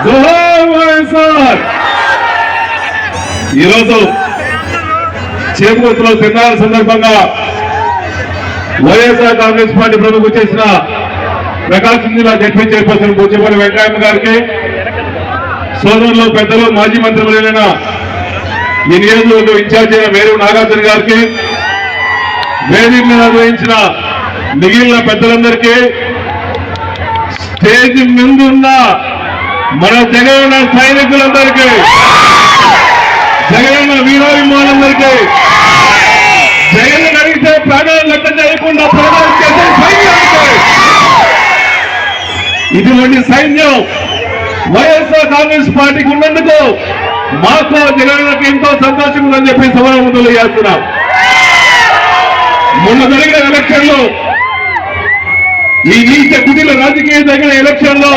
జోహార్ వైఎస్ఆర్. ఈరోజు చేకూర్తిలో తిన్నాల సందర్భంగా వైఎస్ఆర్ కాంగ్రెస్ పార్టీ ప్రభుత్వం చేసిన ప్రకాశం జిల్లా జడ్పీ చైర్పర్సన్ బుచ్చిపల్లి వెంకయ్య గారికి, సోదరులు పెద్దలు మాజీ మంత్రులైన ఈ నియోజకవర్గం ఇన్ఛార్జ్ అయిన మేరు నాగార్జున గారికి, వేదిక మీద నిర్వహించిన మిగిలిన పెద్దలందరికీ, స్టేజ్ ముందున్న మన జగనన్న సైనికులందరికీ, జగనన్న వీరాభిమానులందరికీ, జగన్ అడిగితే ప్రాణాలు లెక్క చేయకుండా ప్రాణాలు చేసే సైన్యానికి, ఇటువంటి సైన్యం వైఎస్ఆర్ కాంగ్రెస్ పార్టీకి ఉన్నందుకు మాకు జగన్కి ఎంతో సంతోషం ఉందని చెప్పి సభలో తెలియజేస్తున్నాం. మొన్న జరిగిన ఎలక్షన్ లో, ఈ నీచ కుటిల రాజకీయ జరిగిన ఎలక్షన్ లో